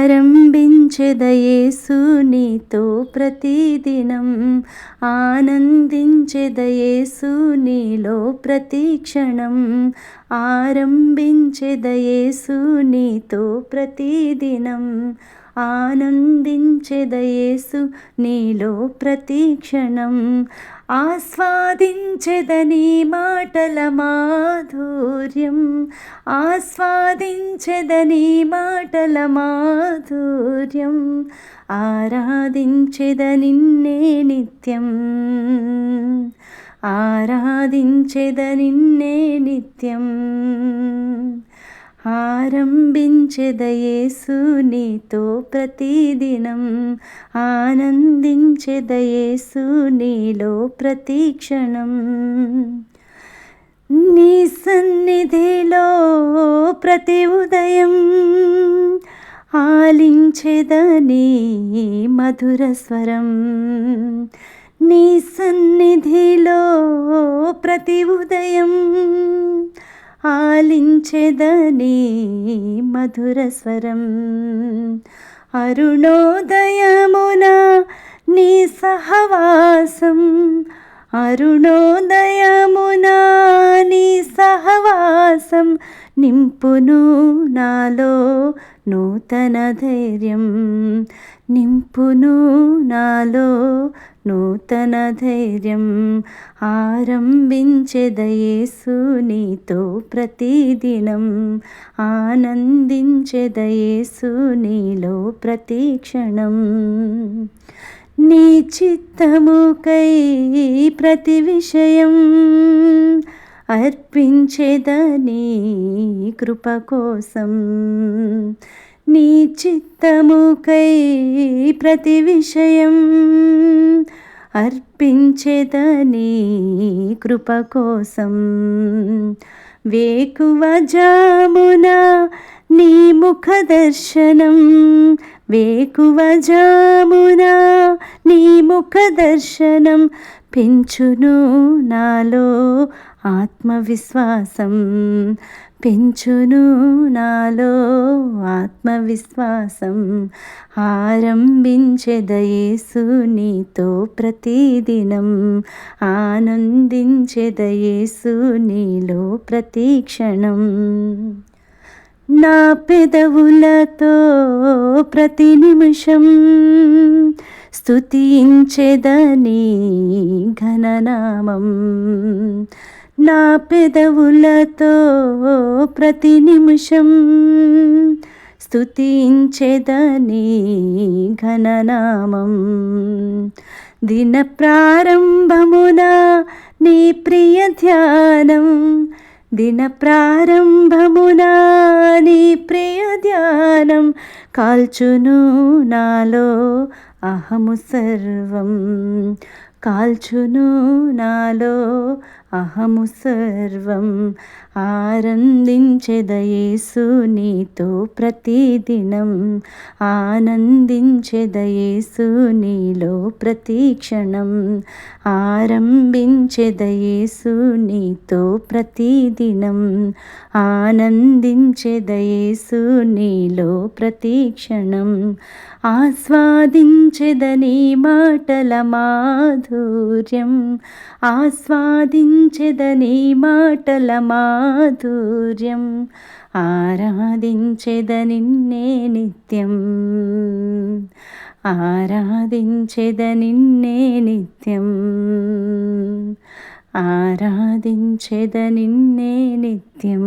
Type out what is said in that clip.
ఆరంభించెద యేసు నీతో ప్రతిదినం, ఆనందించెద యేసు నీలో ప్రతిక్షణం. ఆరంభించెద యేసు నీతో ప్రతిదినం, ఆనందించెద యేసు నీలో ప్రతిక్షణం. ఆస్వాదించెద నీ మాటల మాధుర్యం, ఆస్వాదించెద నీ మాటల మాధుర్యం. ఆరాధించెద నిన్నే నిత్యం, ఆరాధించెద నిన్నే నిత్యం. ఆరంభించెద యేసు నీతో ప్రతిదినం, ఆనందించెద యేసు నీలో ప్రతిక్షణం. నీ సన్నిధిలో ప్రతి ఉదయం ఆలించెద నీ మధుర స్వరం. నీ సన్నిధిలో ప్రతి ఉదయం ఆలించెద నీ మధుర స్వరం. అరుణోదయమున నీ సహవాసం, అరుణోదయమున నీ సహవాసం. నింపును నాలో నూతన ధైర్యం, నింపును నాలో నూతన ధైర్యం. ఆరంభించెద యేసు నీతో ప్రతిదినం, ఆనందించెద యేసు నీలో ప్రతిక్షణం. నీ చిత్తముకై ప్రతి విషయం అర్పించెద నీ కృప కోసం. నీ చిత్తముకై ప్రతి విషయం అర్పించెద నీ కృప కోసం. వేకువ జామున నీ ముఖ దర్శనం, వేకువ జామున నీ ముఖ దర్శనం. పెంచును నాలో ఆత్మవిశ్వాసం, పెంచును నాలో ఆత్మవిశ్వాసం. ఆరంభించెద యేసు నీతో ప్రతిదినం, ఆనందించెద యేసు నీలో ప్రతిక్షణం. నా పెదవులతో ప్రతి నిమిషం స్తుతించెద నీ ఘననామం. నా పెదవులతో ప్రతి నిమిషం స్తుతించెద నీ ఘననామం. దిన ప్రారంభమున నీ ప్రియ ధ్యానం, దిన ప్రారంభమున నీ ప్రియ ధ్యానం. కాల్చును నాలో అహము సర్వం, కాల్చును నాలో అహము సర్వం. ఆనందించెద యేసు నీతో ప్రతిదినం, ఆనందించెద యేసు నీలో ప్రతిక్షణం. ఆరంభించెద యేసు నీతో ప్రతిదినం, ఆనందించెద యేసు నీలో ప్రతిక్షణం. ఆస్వాదించెద నీ మాటల మాధుర్యం, ఆస్వాదించెద నీ మాటల మాధుర్యం. ఆరాధించెద నిన్నే నిత్యం, ఆరాధించెద నిన్నే నిత్యం, ఆరాధించెద నిన్నే నిత్యం.